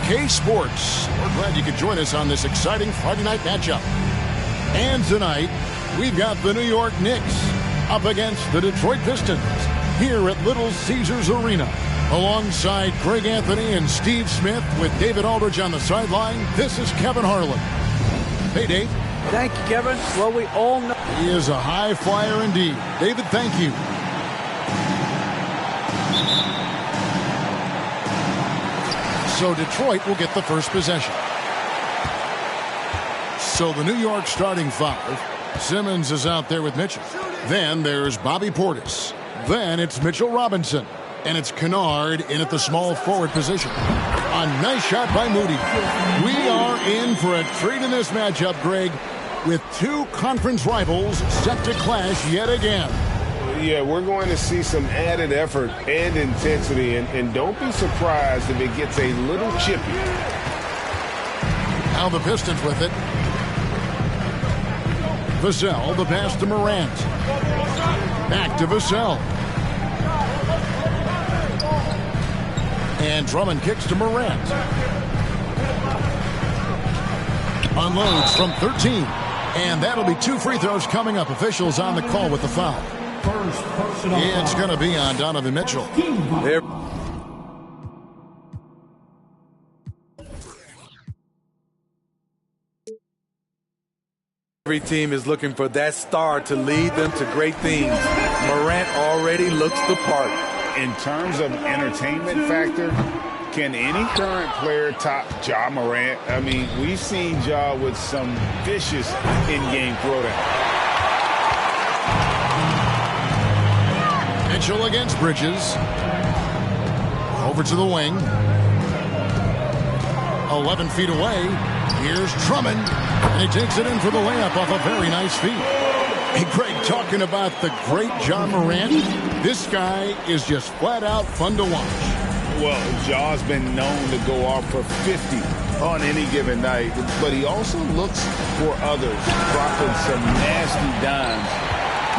2K Sports. We're glad you could join us on this exciting Friday night matchup. And tonight, we've got the New York Knicks up against the Detroit Pistons here at Little Caesars Arena. Alongside Greg Anthony and Steve Smith with David Aldridge on the sideline, this is Kevin Harlan. Hey, Dave. Thank you, Kevin. Well, we all know he is a high flyer indeed. David, thank you. So Detroit will get the first possession. So the New York starting five. Simmons is out there with Mitchell. Then there's Bobby Portis. Then it's Mitchell Robinson. And it's Kennard in at the small forward position. A nice shot by Moody. We are in for a treat in this matchup, Greg, with two conference rivals set to clash yet again. Yeah, we're going to see some added effort and intensity, and don't be surprised if it gets a little chippy. Now the Pistons with it. Vassell, the pass to Morant. Back to Vassell. And Drummond kicks to Morant. Unloads from 13. And that'll be two free throws coming up. Officials on the call with the foul. It's going to be on Donovan Mitchell. There. Every team is looking for that star to lead them to great things. Morant already looks the part. In terms of entertainment factor, can any current player top Ja Morant? I mean, we've seen Ja with some vicious in-game throwdown. Mitchell against Bridges. Over to the wing. 11 feet away. Here's Drummond. And he takes it in for the layup off a very nice feed. Hey, Greg, talking about the great Ja Morant, this guy is just flat out fun to watch. Well, Ja's been known to go off for 50 on any given night, but he also looks for others, dropping some nasty dimes.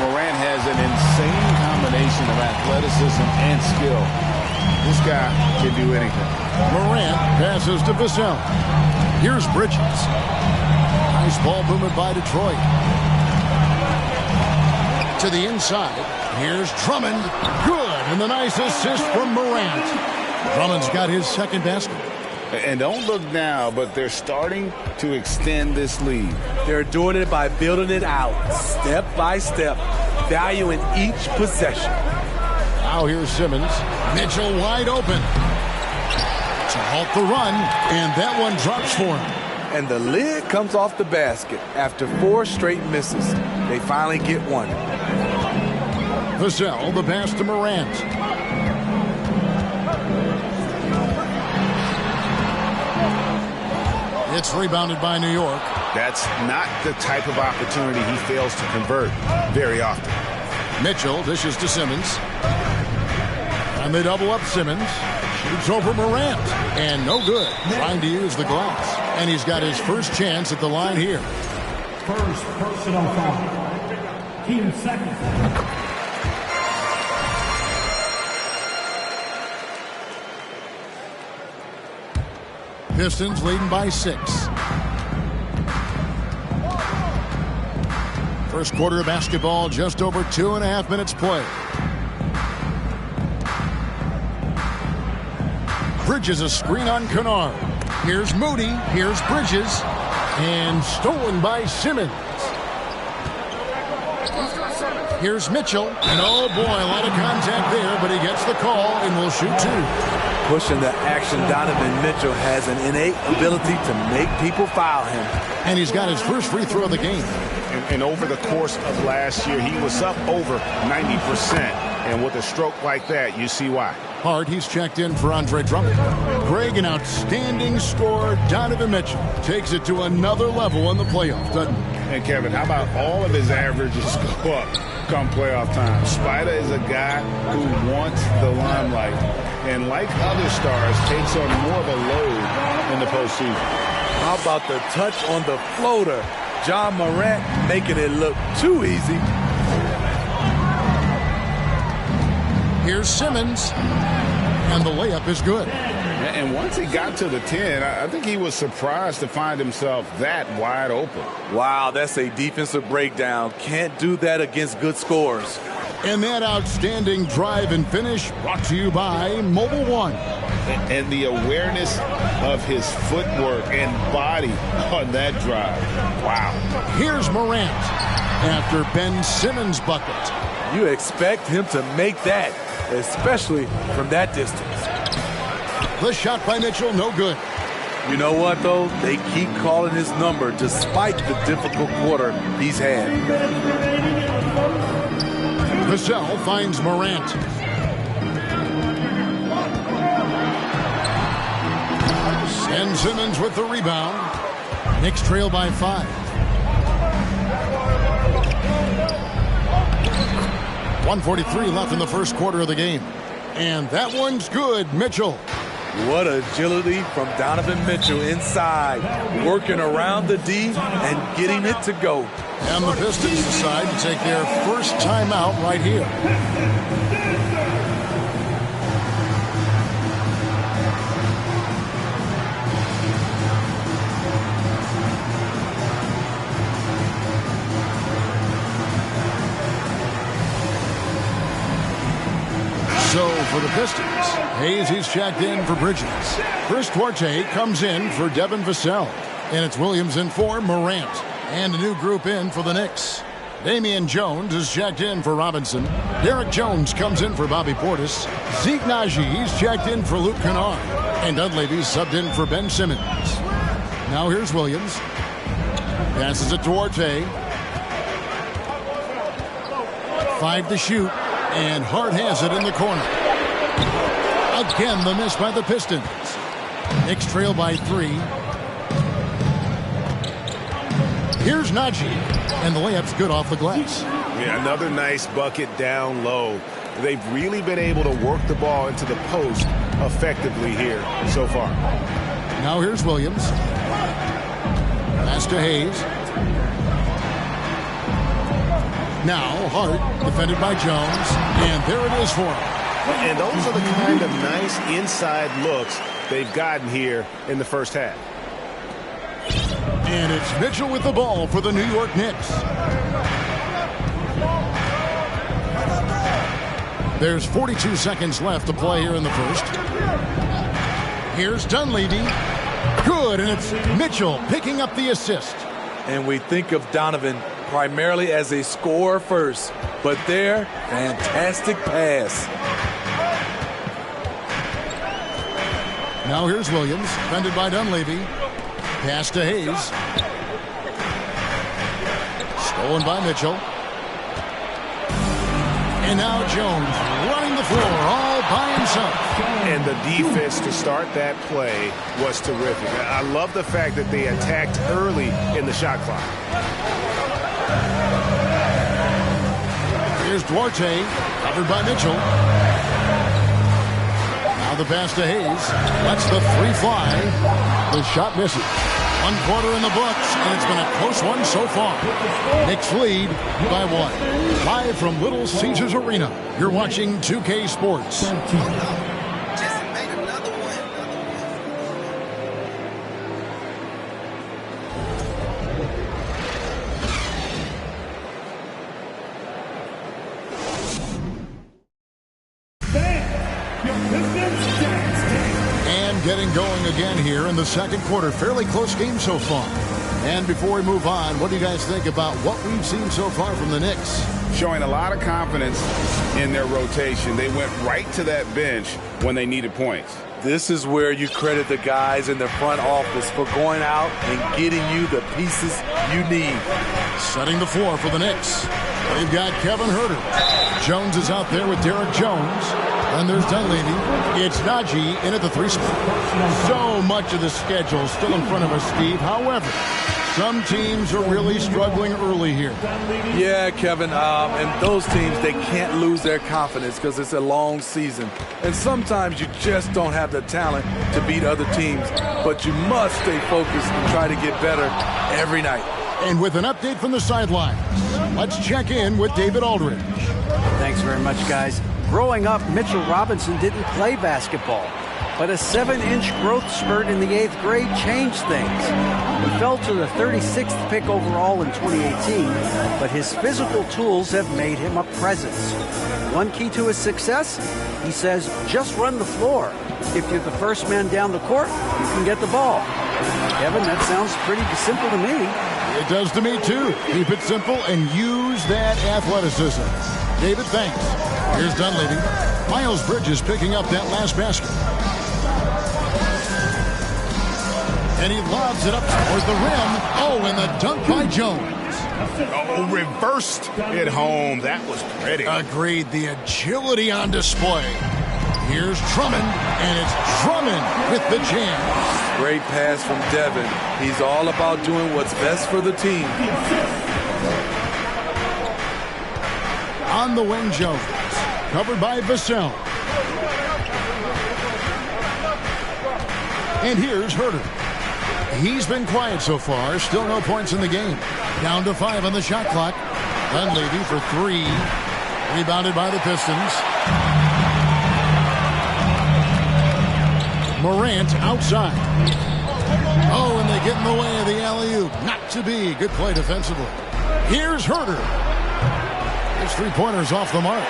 Morant has an insane combination of athleticism and skill. This guy can do anything. Morant passes to Vassell. Here's Bridges. Nice ball movement by Detroit. To the inside. Here's Drummond. Good. And the nice assist from Morant. Drummond's got his second basket. And don't look now, but they're starting to extend this lead. They're doing it by building it out, step by step, valuing each possession. Now here's Simmons. Mitchell wide open. To halt the run, and that one drops for him. And the lid comes off the basket after 4 straight misses. They finally get one. Vassell, the pass to Morant. It's rebounded by New York. That's not the type of opportunity he fails to convert very often. Mitchell dishes to Simmons. And they double up Simmons. Shoots over Morant. And no good. Trying to use the glass. And he's got his first chance at the line here. First personal foul. Team second. Pistons leading by 6. First quarter of basketball, just over 2.5 minutes play. Bridges a screen on Kennard. Here's Moody. Here's Bridges. And stolen by Simmons. Here's Mitchell. And oh boy, a lot of contact there, but he gets the call and will shoot 2. Pushing the action, Donovan Mitchell has an innate ability to make people foul him. And he's got his first free throw of the game. And over the course of last year, he was up over 90%. And with a stroke like that, you see why. Hard, he's checked in for Andre Drummond. Greg, an outstanding scorer. Donovan Mitchell takes it to another level in the playoffs, doesn't he? And Kevin, how about all of his averages go up come playoff time? Spider is a guy who wants the limelight. And like other stars, takes on more of a load in the postseason. How about the touch on the floater? Ja Morant making it look too easy. Here's Simmons. And the layup is good. And once he got to the 10, I think he was surprised to find himself that wide open. Wow, that's a defensive breakdown. Can't do that against good scores. And that outstanding drive and finish brought to you by Mobile One. And the awareness of his footwork and body on that drive. Wow. Here's Morant after Ben Simmons' bucket. You expect him to make that, especially from that distance. The shot by Mitchell, no good. You know what, though? They keep calling his number despite the difficult quarter he's had. Vassell finds Morant. And Simmons with the rebound. Knicks trail by 5. .143 left in the first quarter of the game. And that one's good, Mitchell. What agility from Donovan Mitchell inside, working around the D and getting it to go. And the Pistons decide to take their first timeout right here. So for the Pistons, Hayes, he's checked in for Bridges. Chris Duarte comes in for Devin Vassell. And it's Williams in for Morant. And a new group in for the Knicks. Damian Jones is checked in for Robinson. Derek Jones comes in for Bobby Portis. Zeke Naji, he's checked in for Luke Kennard. And Dunleavy subbed in for Ben Simmons. Now here's Williams. Passes it to Duarte. 5 to shoot. And Hart has it in the corner. Again, the miss by the Pistons. Knicks trail by 3. Here's Naji. And the layup's good off the glass. Yeah, another nice bucket down low. They've really been able to work the ball into the post effectively here so far. Now here's Williams. Pass to Hayes. Now Hart, defended by Jones, and there it is for him. And those are the kind of nice inside looks they've gotten here in the first half. And it's Mitchell with the ball for the New York Knicks. There's 42 seconds left to play here in the first. Here's Dunleavy. Good, and it's Mitchell picking up the assist. And we think of Donovan primarily as a scorer first, but there, fantastic pass. Now here's Williams, defended by Dunleavy. Pass to Hayes. Stolen by Mitchell. And now Jones running the floor all by himself. And the defense to start that play was terrific. I love the fact that they attacked early in the shot clock. Here's Duarte, covered by Mitchell. Now the pass to Hayes. Lets the 3 fly. The shot misses. 1 quarter in the books, and it's been a close one so far. Knicks lead by 1. Live from Little Caesars Arena, you're watching 2K Sports. Getting going again here in the second quarter. Fairly close game so far. And before we move on, what do you guys think about what we've seen so far from the Knicks? Showing a lot of confidence in their rotation. They went right to that bench when they needed points. This is where you credit the guys in the front office for going out and getting you the pieces you need. Setting the floor for the Knicks. They've got Kevin Huerter. Jones is out there with Derek Jones. And there's Dunleavy. It's Naji in at the 3 spot. So much of the schedule still in front of us, Steve. However, some teams are really struggling early here. Yeah, Kevin, and those teams, they can't lose their confidence because it's a long season. And sometimes you just don't have the talent to beat other teams. But you must stay focused and try to get better every night. And with an update from the sidelines, let's check in with David Aldridge. Thanks very much, guys. Growing up, Mitchell Robinson didn't play basketball, but a 7-inch growth spurt in the 8th grade changed things. He fell to the 36th pick overall in 2018, but his physical tools have made him a presence. One key to his success? He says, just run the floor. If you're the first man down the court, you can get the ball. Kevin, that sounds pretty simple to me. It does to me, too. Keep it simple and use that athleticism. David, thanks. Here's Dunleavy. Miles Bridges picking up that last basket. And he lobs it up toward the rim. Oh, and the dunk by Jones. Oh, reversed it home. That was pretty. Agreed. The agility on display. Here's Drummond, and it's Drummond with the jam. Great pass from Devin. He's all about doing what's best for the team. On the wing, Jones. Covered by Vassell. And here's Herter. He's been quiet so far. Still no points in the game. Down to 5 on the shot clock. Dunleavy for 3. Rebounded by the Pistons. Morant outside. Oh, and they get in the way of the alley-oop. Not to be. Good play defensively. Here's Herter. His three-pointers off the mark.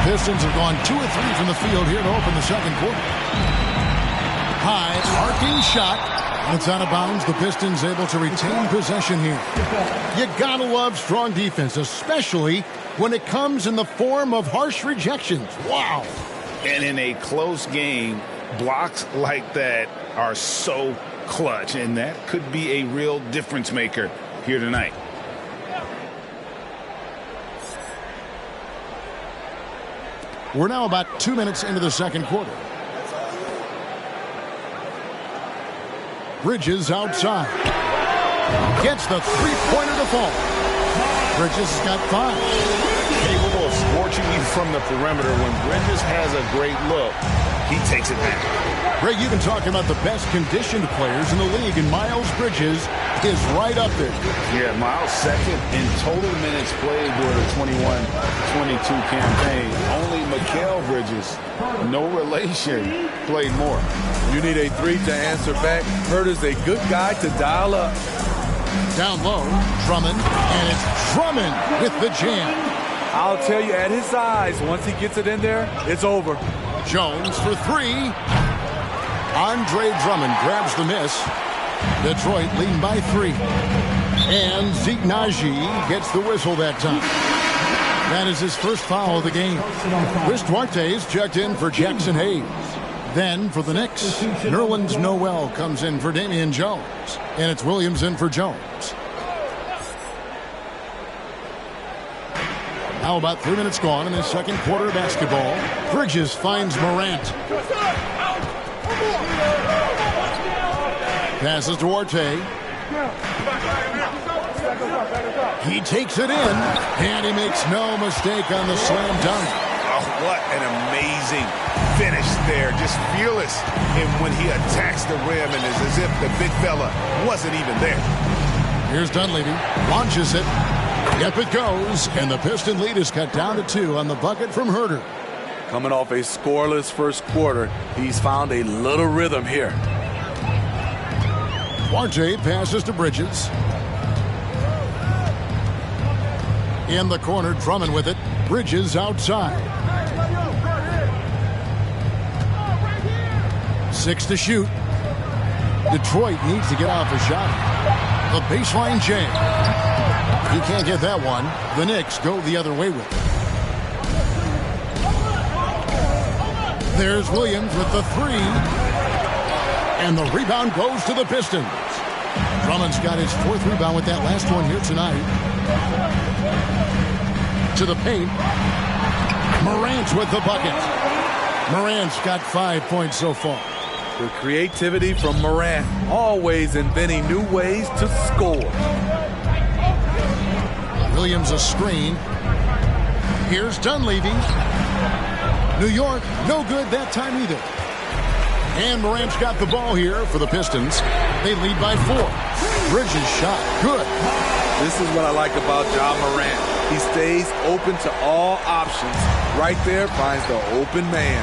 Pistons have gone 2 of 3 from the field here to open the second quarter. High arcing shot. And it's out of bounds. The Pistons able to retain possession here. You gotta love strong defense, especially when it comes in the form of harsh rejections. Wow. And in a close game, blocks like that are so clutch, and that could be a real difference maker here tonight. We're now about 2 minutes into the second quarter. Bridges outside. Gets the three-pointer to fall. Bridges has got 5. Capable of scorching you from the perimeter. When Bridges has a great look, he takes it back. Greg, you've been talking about the best conditioned players in the league, and Miles Bridges is right up there. Yeah, Miles second in total minutes played during the 21-22 campaign. Only Mikal Bridges, no relation, played more. You need a 3 to answer back. Herter's a good guy to dial up. Down low, Drummond, and it's Drummond with the jam. I'll tell you, at his size, once he gets it in there, it's over. Jones for 3. Andre Drummond grabs the miss. Detroit leading by 3. And Zeke Naji gets the whistle that time. That is his first foul of the game. Chris Duarte's checked in for Jackson Hayes. Then for the Knicks, Nerlens Noel comes in for Damian Jones. And it's Williams in for Jones. Now about 3 minutes gone in the second quarter of basketball. Bridges finds Morant. Passes to Duarte. He takes it in, and he makes no mistake on the slam dunk. Oh, what an amazing finish there. Just fearless. And when he attacks the rim, and it's as if the big fella wasn't even there. Here's Dunleavy. Launches it. Yep, it goes. And the Piston lead is cut down to 2 on the bucket from Herter. Coming off a scoreless first quarter, he's found a little rhythm here. Duarte passes to Bridges. In the corner, Drummond with it. Bridges outside. 6 to shoot. Detroit needs to get off a shot. The baseline jam. He can't get that one. The Knicks go the other way with it. There's Williams with the 3. And the rebound goes to the Pistons. Drummond's got his 4th rebound with that last one here tonight. To the paint. Morant with the bucket. Morant's got 5 points so far. The creativity from Morant, always inventing new ways to score. Williams a screen. Here's Dunleavy. New York, no good that time either. And Morant's got the ball here for the Pistons. They lead by 4. Bridges shot, good. This is what I like about Ja Morant. He stays open to all options. Right there, finds the open man.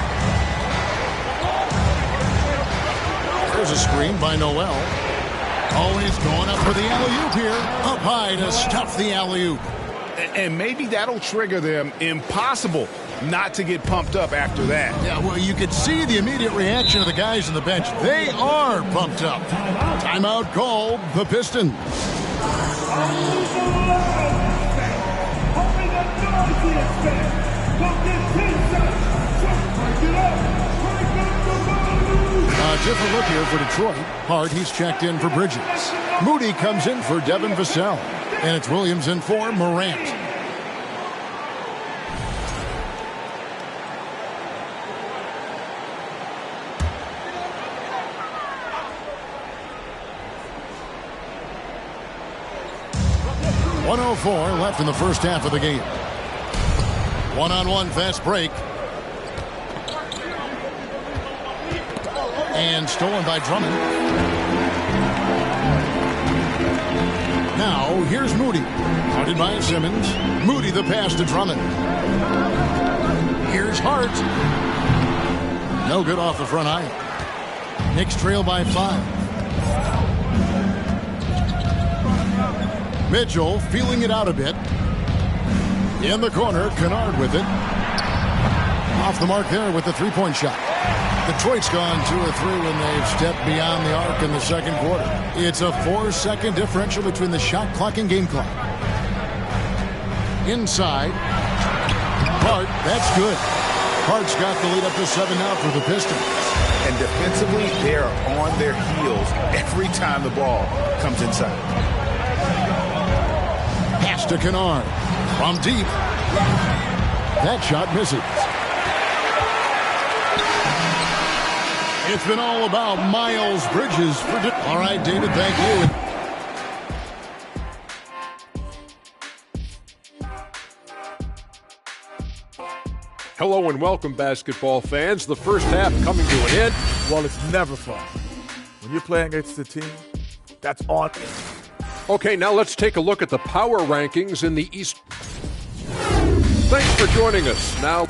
There's a screen by Noel. Oh, he's going up for the alley-oop here. Up high to stuff the alley-oop. And maybe that'll trigger them. Impossible not to get pumped up after that. Yeah, well, you could see the immediate reaction of the guys on the bench. They are pumped up. Timeout called the Pistons. A different look here for Detroit. Hart, he's checked in for Bridges. Moody comes in for Devin Vassell. And it's Williams in for Morant. .104 left in the first half of the game. One-on-one fast break. And stolen by Drummond. Now, here's Moody. Guarded by Simmons. Moody the pass to Drummond. Here's Hart. No good off the front iron. Knicks trail by 5. Mitchell feeling it out a bit. In the corner, Kennard with it. Off the mark there with the three-point shot. Detroit's gone 2 or 3 when they've stepped beyond the arc in the second quarter. It's a 4-second differential between the shot clock and game clock. Inside. Hart, that's good. Hart's got the lead up to 7 now for the Pistons. And defensively, they're on their heels every time the ball comes inside. Pass to Kennard. From deep. That shot misses. It's been all about Miles Bridges. All right, David, thank you. Hello and welcome, basketball fans. The first half coming to an end. Well, it's never fun. When you're playing against a team that's on. Okay, now let's take a look at the power rankings in the East. Thanks for joining us. Now,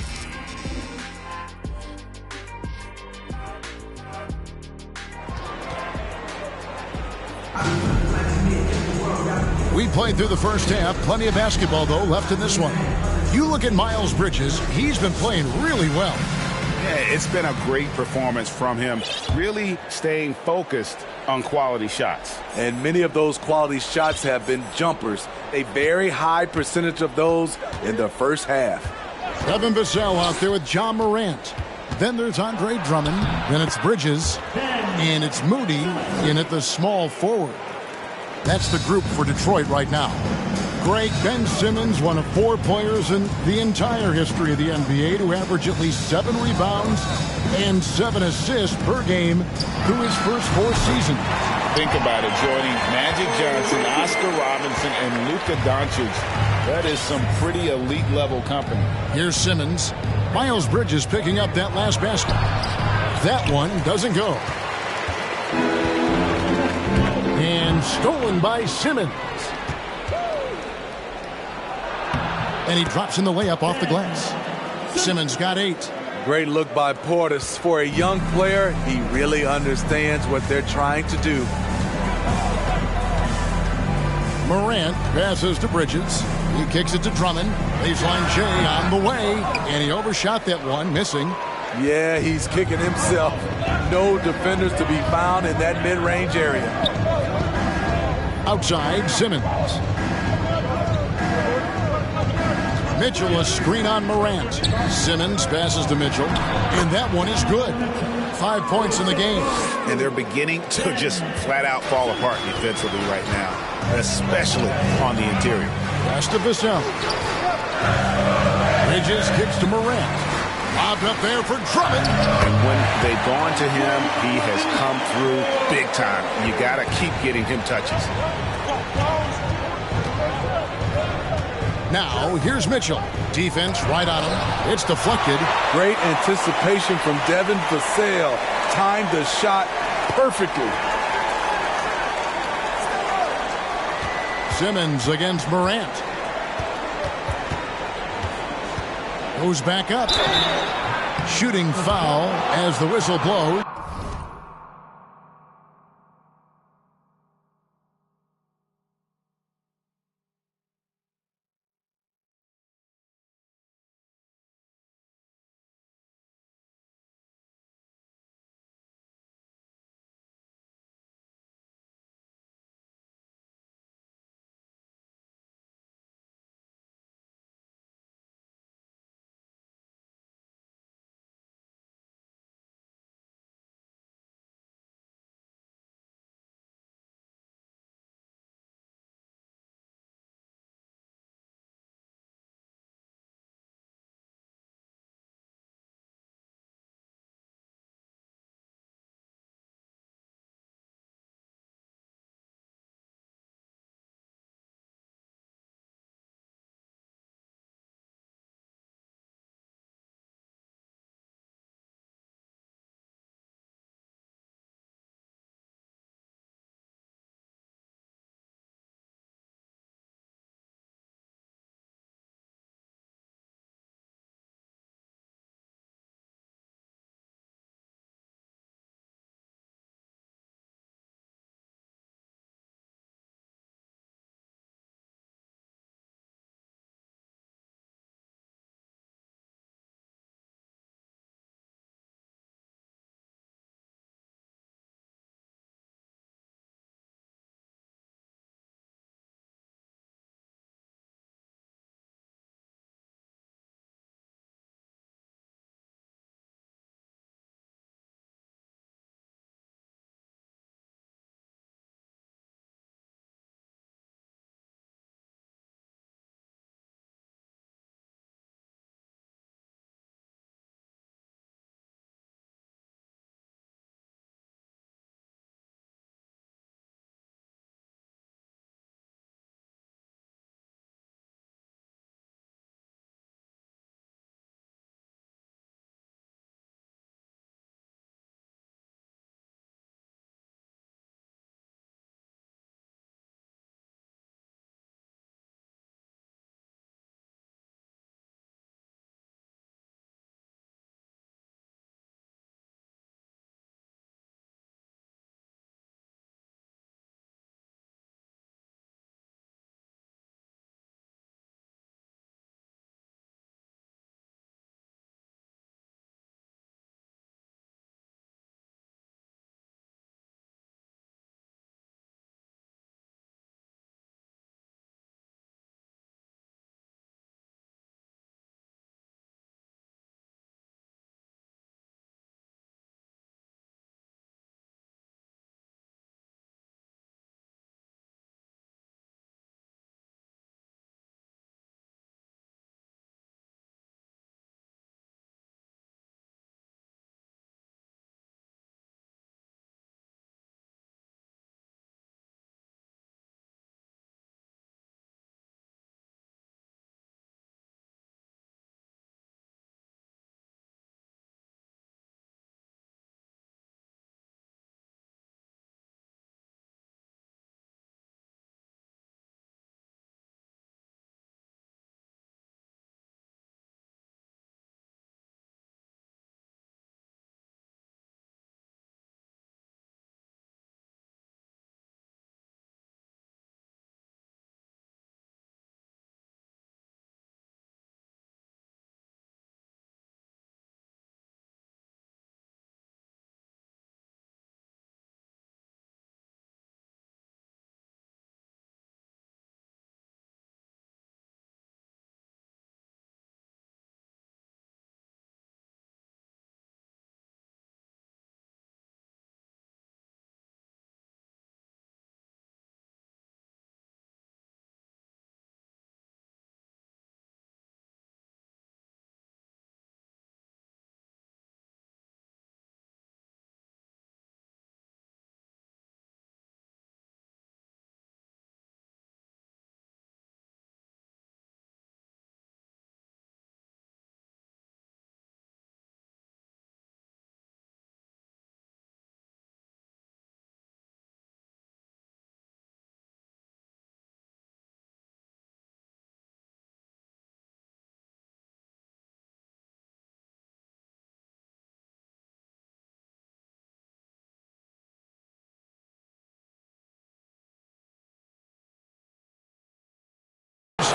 we played through the first half. Plenty of basketball, though, left in this one. You look at Miles Bridges. He's been playing really well. Yeah, it's been a great performance from him. Really staying focused on quality shots. And many of those quality shots have been jumpers. A very high percentage of those in the first half. Devin Vassell out there with Ja Morant. Then there's Andre Drummond. Then it's Bridges. And it's Moody in at the small forward. That's the group for Detroit right now. Greg Ben Simmons, one of 4 players in the entire history of the NBA to average at least 7 rebounds and 7 assists per game through his first 4 seasons. Think about it, Jordy. Magic Johnson, Oscar Robinson, and Luka Doncic. That is some pretty elite level company. Here's Simmons. Miles Bridges picking up that last basket. That one doesn't go. And stolen by Simmons. And he drops in the layup off the glass. Simmons got 8. Great look by Portis. For a young player, he really understands what they're trying to do. Morant passes to Bridges. He kicks it to Drummond. Baseline J on the way. And he overshot that one, missing. Yeah, he's kicking himself. No defenders to be found in that mid-range area. Outside, Simmons. Mitchell, a screen on Morant. Simmons passes to Mitchell, and that one is good. 5 points in the game. And they're beginning to just flat out fall apart defensively right now, especially on the interior. Pass to Vassell. Bridges kicks to Morant. Lobbed up there for Drummond. And when they've gone to him, he has come through big time. You got to keep getting him touches. Now, here's Mitchell. Defense right on him. It's deflected. Great anticipation from Devin Vassell. Timed the shot perfectly. Simmons against Morant. Goes back up. Shooting foul as the whistle blows.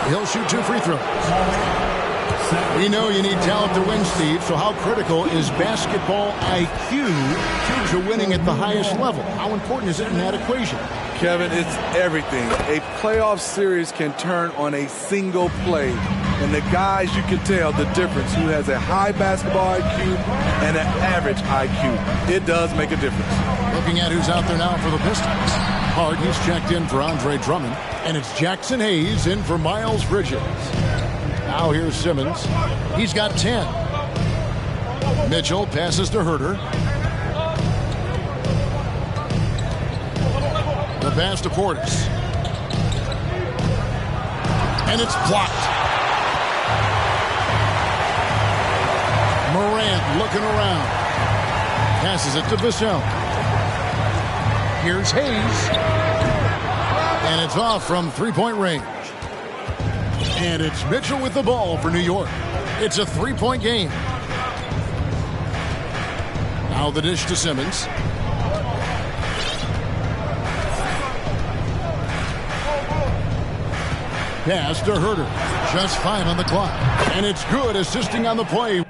He'll shoot 2 free throws. We know you need talent to win, Steve, so how critical is basketball IQ to winning at the highest level? How important is it in that equation? Kevin, it's everything. A playoff series can turn on a single play. And the guys, you can tell the difference who has a high basketball IQ and an average IQ. It does make a difference. Looking at who's out there now for the Pistons. Hart, he's checked in for Andre Drummond. And it's Jackson Hayes in for Miles Bridges. Now here's Simmons. He's got 10. Mitchell passes to Herter. The pass to Portis. And it's blocked. Morant looking around. Passes it to Vassell. Here's Hayes. And it's off from three-point range. And it's Mitchell with the ball for New York. It's a 3-point game. Now the dish to Simmons. Pass to Herter. Just 5 on the clock. And it's good, assisting on the play.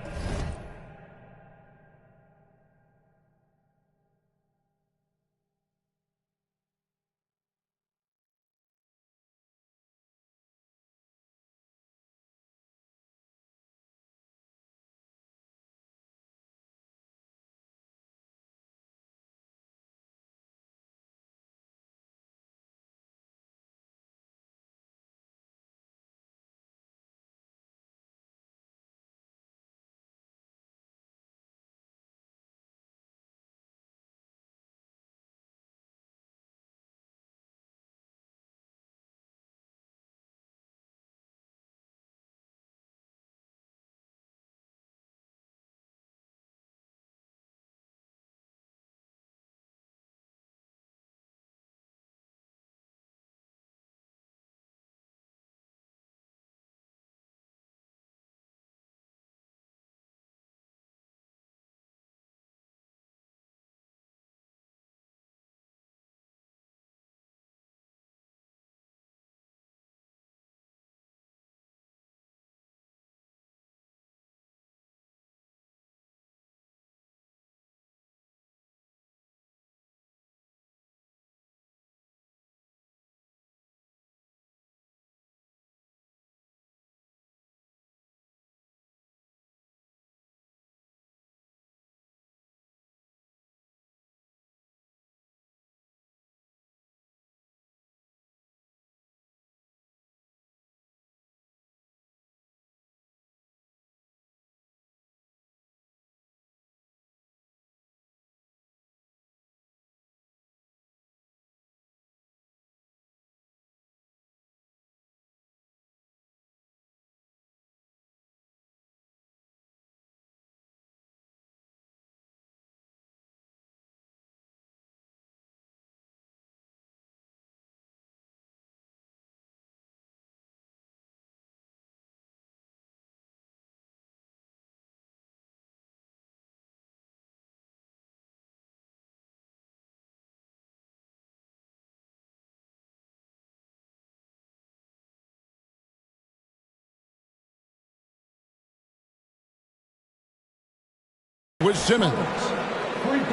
With Simmons.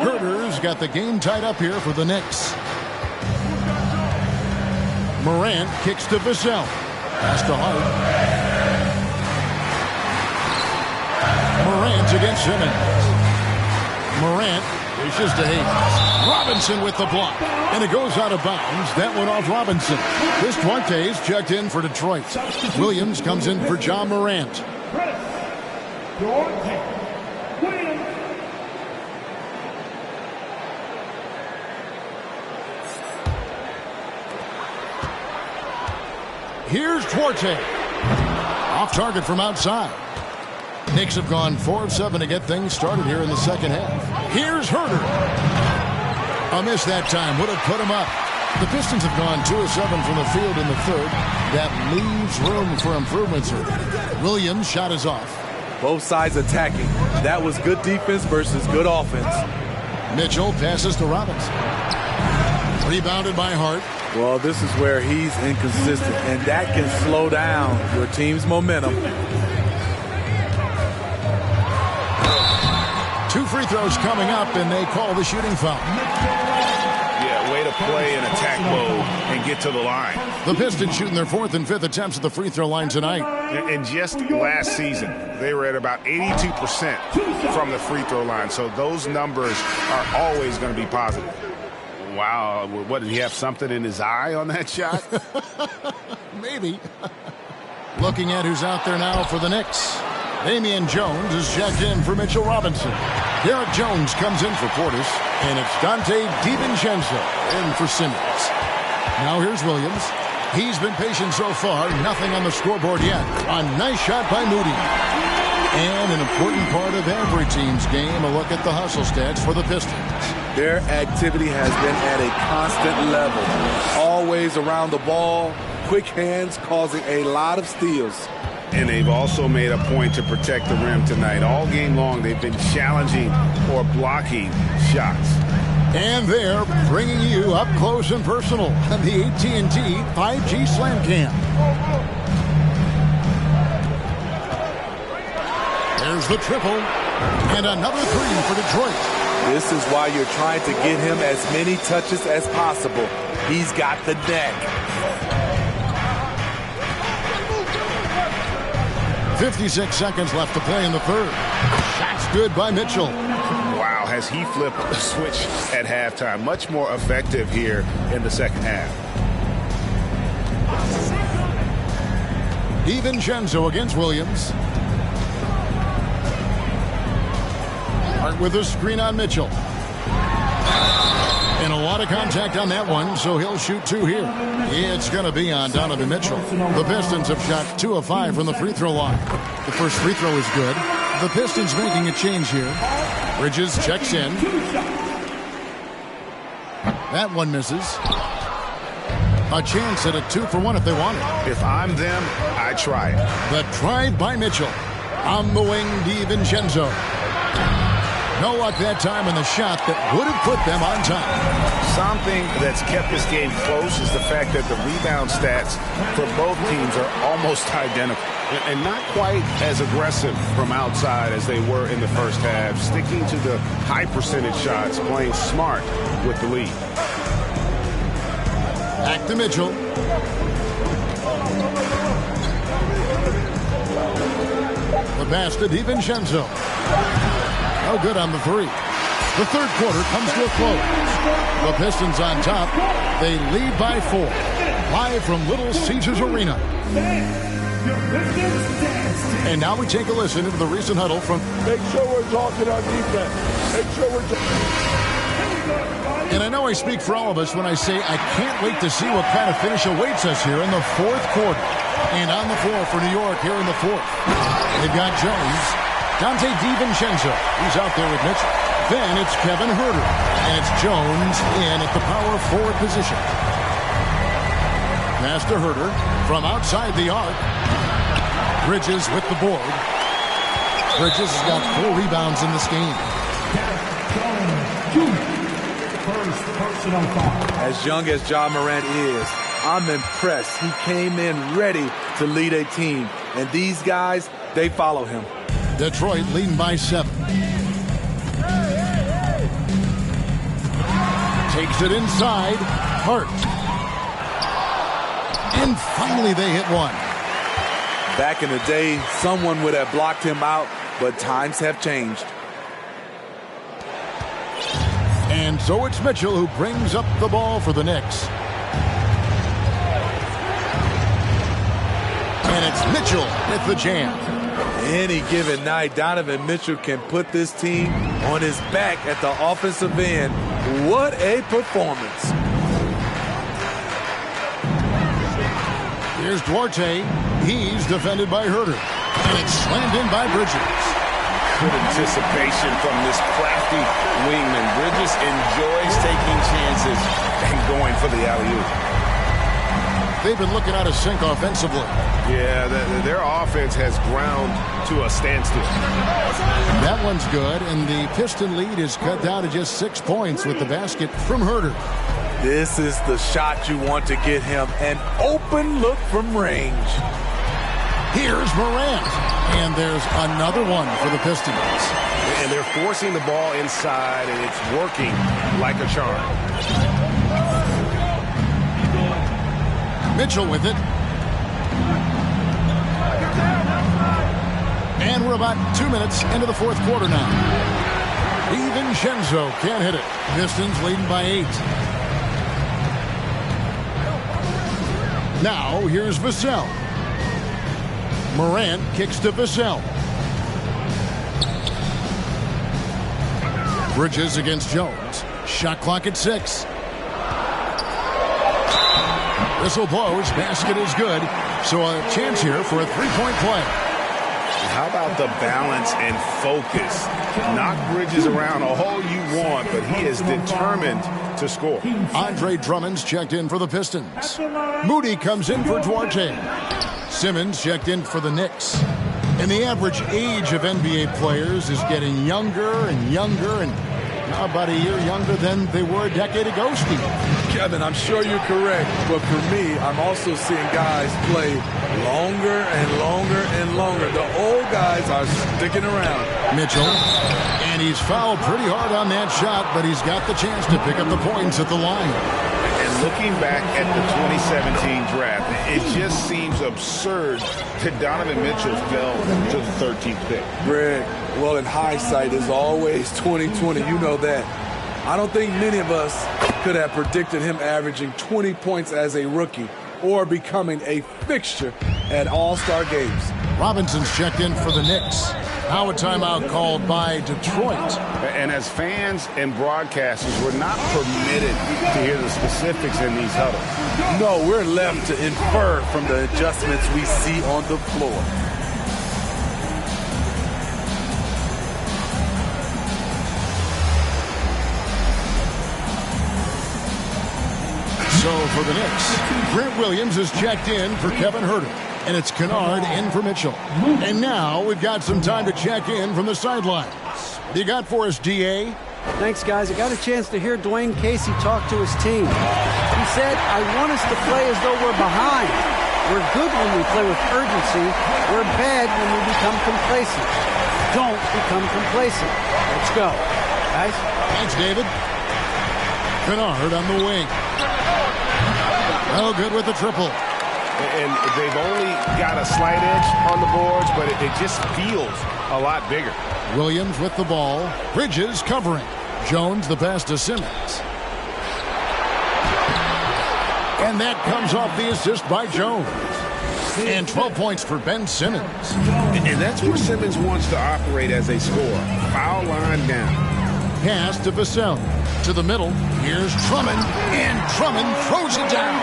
Herter's got the game tied up here for the Knicks. Morant kicks to Vassell. Pass to Hart. Morant against Simmons. Morant dishes to Hayes. Robinson with the block. And it goes out of bounds. That went off Robinson. This Duarte's checked in for Detroit. Williams comes in for John Morant. Here's Duarte. Off target from outside. Knicks have gone 4 of 7 to get things started here in the second half. Here's Herter. A miss that time. Would have put him up. The Pistons have gone 2 of 7 from the field in the third. That leaves room for improvements here. Williams' shot is off. Both sides attacking. That was good defense versus good offense. Mitchell passes to Robinson. Rebounded by Hart. Well, this is where he's inconsistent, and that can slow down your team's momentum. 2 free throws coming up, and they call the shooting foul. Yeah, way to play in attack mode and get to the line. The Pistons shooting their 4th and 5th attempts at the free throw line tonight. And just last season, they were at about 82% from the free throw line. So those numbers are always going to be positive. Wow, what, did he have something in his eye on that shot? Maybe. Looking at who's out there now for the Knicks. Damian Jones is checked in for Mitchell Robinson. Derek Jones comes in for Portis, and it's Dante DiVincenzo in for Simmons. Now here's Williams. He's been patient so far, nothing on the scoreboard yet. A nice shot by Moody. And an important part of every team's game, a look at the hustle stats for the Pistons. Their activity has been at a constant level. Always around the ball, quick hands causing a lot of steals. And they've also made a point to protect the rim tonight. All game long, they've been challenging or blocking shots. And they're bringing you up close and personal on the AT&T 5G Slam Cam. There's the triple, and another 3 for Detroit. This is why you're trying to get him as many touches as possible. He's got the neck. 56 seconds left to play in the 3rd. Shot's good by Mitchell. Wow, has he flipped the switch at halftime? Much more effective here in the second half. DiVincenzo against Williams. Hart with a screen on Mitchell. And a lot of contact on that one, so he'll shoot 2 here. It's going to be on Donovan Mitchell. The Pistons have shot 2 of 5 from the free throw line. The first free throw is good. The Pistons making a change here. Bridges checks in. That one misses. A chance at a 2 for 1 if they want it. If I'm them, I try it. The drive by Mitchell. On the wing, DiVincenzo. No luck that time in the shot that would have put them on top. Something that's kept this game close is the fact that the rebound stats for both teams are almost identical. And not quite as aggressive from outside as they were in the first half. Sticking to the high percentage shots, playing smart with the lead. Back to Mitchell. The pass to DiVincenzo. No good on the 3. The 3rd quarter comes to a close. The Pistons on top. They lead by 4. Live from Little Caesars Arena. And now we take a listen to the recent huddle from... Make sure we're talking on defense. Make sure we're talking. And I know I speak for all of us when I say I can't wait to see what kind of finish awaits us here in the 4th quarter. And on the floor for New York here in the 4th. They've got Jones, Dante DiVincenzo. He's out there with Mitchell. Then it's Kevin Huerter. And it's Jones in at the power forward position. Pass to Huerter from outside the arc. Bridges with the board. Bridges has got 4 rebounds in this game. First personal foul. As young as Ja Morant is, I'm impressed. He came in ready to lead a team. And these guys, they follow him. Detroit leading by 7. Takes it inside. Hart. And finally they hit one. Back in the day, someone would have blocked him out, but times have changed. And so it's Mitchell who brings up the ball for the Knicks. And it's Mitchell with the jam. Any given night, Donovan Mitchell can put this team on his back at the offensive end. What a performance. Here's Duarte. He's defended by Huerter. And it's slammed in by Bridges. Good anticipation from this crafty wingman. Bridges enjoys taking chances and going for the alley-oop. they've been looking out of sync offensively. Yeah, their offense has ground to a standstill. That one's good, and the Piston lead is cut down to just 6 points with the basket from Herter. This is the shot you want to get him. An open look from range. Here's Morant. And there's another one for the Pistons. And they're forcing the ball inside, and it's working like a charm. Mitchell with it. And we're about 2 minutes into the fourth quarter now. DiVincenzo can't hit it. Pistons leading by 8. Now here's Vassell. Morant kicks to Vassell. Bridges against Jones. Shot clock at 6. Whistle blows. Basket is good. So a chance here for a three-point play. How about the balance and focus? Knock Bridges around all you want, but he is determined to score. Andre Drummond's checked in for the Pistons. Moody comes in for Duarte. Simmons checked in for the Knicks. And the average age of NBA players is getting younger and younger, and now about a year younger than they were a decade ago, Steve. Kevin, I'm sure you're correct, but for me, I'm also seeing guys play longer and longer and longer. The old guys are sticking around. Mitchell, and he's fouled pretty hard on that shot, but he's got the chance to pick up the points at the line. And looking back at the 2017 draft, it just seems absurd that Donovan Mitchell fell to the 13th pick. Greg, well, in hindsight is always 20/20. You know that. I don't think many of us could have predicted him averaging 20 points as a rookie or becoming a fixture at All-Star games. Robinson's checked in for the Knicks. Now a timeout called by Detroit. And as fans and broadcasters, we're not permitted to hear the specifics in these huddles. No, we're left to infer from the adjustments we see on the floor. So for the Knicks, Grant Williams is checked in for Kevin Herter. And it's Kennard in for Mitchell. And now we've got some time to check in from the sidelines. You got for us, D.A.? Thanks, guys. I got a chance to hear Dwayne Casey talk to his team. He said, I want us to play as though we're behind. We're good when we play with urgency. We're bad when we become complacent. Don't become complacent. Let's go. Guys? Thanks, David. Kennard on the wing. Oh, good with the triple. And they've only got a slight edge on the boards, but it just feels a lot bigger. Williams with the ball. Bridges covering. Jones the pass to Simmons. And that comes off the assist by Jones. And 12 points for Ben Simmons. And that's where Simmons wants to operate as a scorer. Foul line down. Pass to Vassell. To the middle. Here's Drummond. And Drummond throws it down.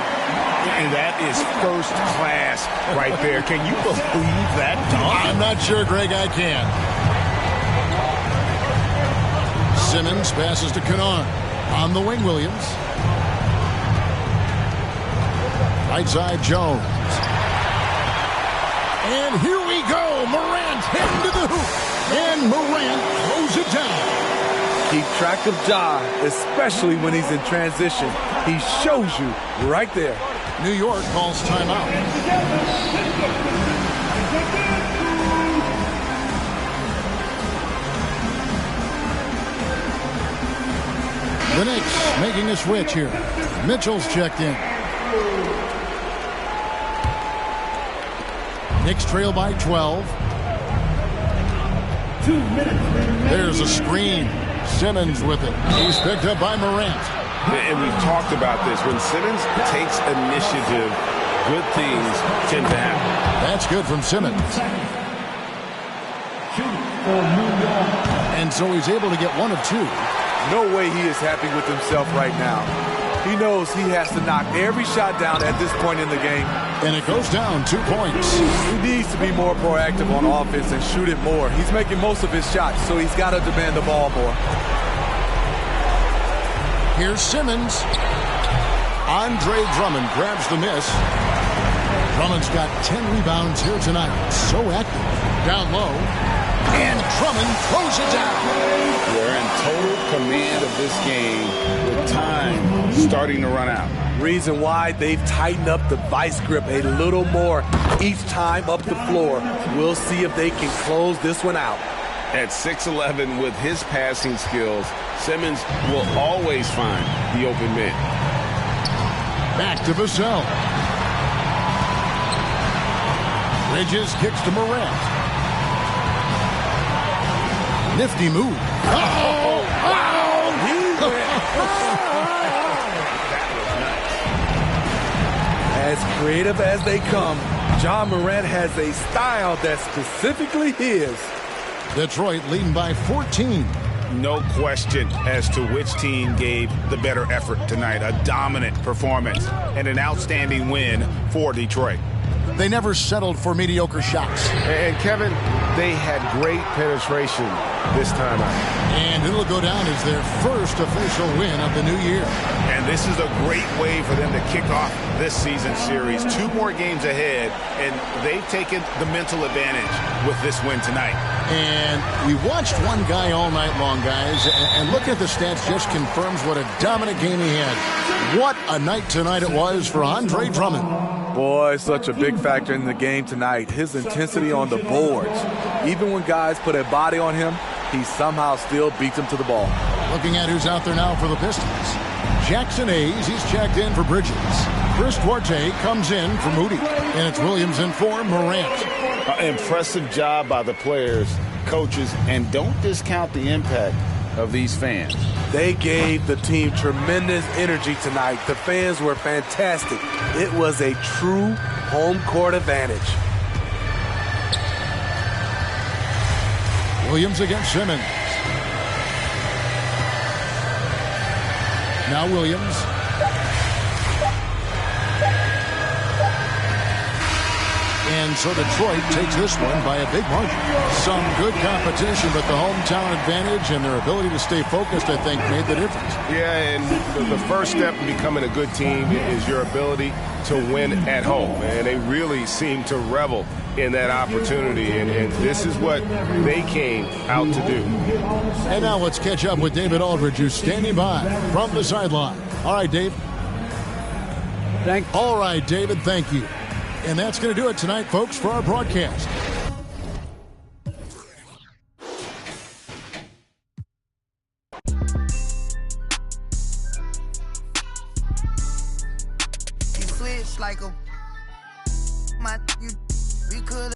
And that is first class right there. Can you believe that dunk? I'm not sure, Greg, I can. Simmons passes to Kennard. On the wing, Williams. Right side, Jones. And here we go. Morant heading to the hoop. And Morant throws it down. Keep track of Ja, especially when he's in transition. He shows you right there. New York calls timeout. The Knicks making a switch here. Mitchell's checked in. Knicks trail by 12. 2 minutes. There's a screen. Simmons with it. He's picked up by Morant. And we've talked about this. When Simmons takes initiative, good things tend to happen. That's good from Simmons. And so he's able to get one of two. No way he is happy with himself right now. He knows he has to knock every shot down at this point in the game. And it goes down 2 points. He needs to be more proactive on offense and shoot it more. He's making most of his shots, so he's got to demand the ball more. Here's Simmons. Andre Drummond grabs the miss. Drummond's got 10 rebounds here tonight. So active. Down low. And Drummond throws it down. We're in total command of this game with time starting to run out. Reason why they've tightened up the vice grip a little more each time up the floor. We'll see if they can close this one out. At 6'11", with his passing skills, Simmons will always find the open man. Back to Vassell. Bridges kicks to Morant. Nifty move. Oh, wow! He went. As creative as they come, Ja Morant has a style that's specifically his. Detroit leading by 14. No question as to which team gave the better effort tonight. A dominant performance and an outstanding win for Detroit. They never settled for mediocre shots. And Kevin, they had great penetration this time out. And it'll go down as their first official win of the new year. And this is a great way for them to kick off this season series. 2 more games ahead, and they've taken the mental advantage with this win tonight. And we watched one guy all night long, guys, and looking at the stats just confirms what a dominant game he had. What a night tonight it was for Andre Drummond. Boy, such a big factor in the game tonight. His intensity on the boards. Even when guys put a body on him, he somehow still beats them to the ball. Looking at who's out there now for the Pistons. Jackson Hayes, he's checked in for Bridges. Chris Duarte comes in for Moody. And it's Williams in for Morant. Impressive job by the players, coaches, and don't discount the impact of these fans. They gave the team tremendous energy tonight. The fans were fantastic. It was a true home court advantage. Williams against Simmons. Now Williams. And so Detroit takes this one by a big margin. Some good competition, but the hometown advantage and their ability to stay focused, I think, made the difference. Yeah, and the first step in becoming a good team is your ability to win at home. And they really seem to revel in that opportunity, and this is what they came out to do. And now let's catch up with David Aldridge, who's standing by from the sideline. All right, Dave. All right, David, thank you. And that's going to do it tonight, folks, for our broadcast. He switched like a we could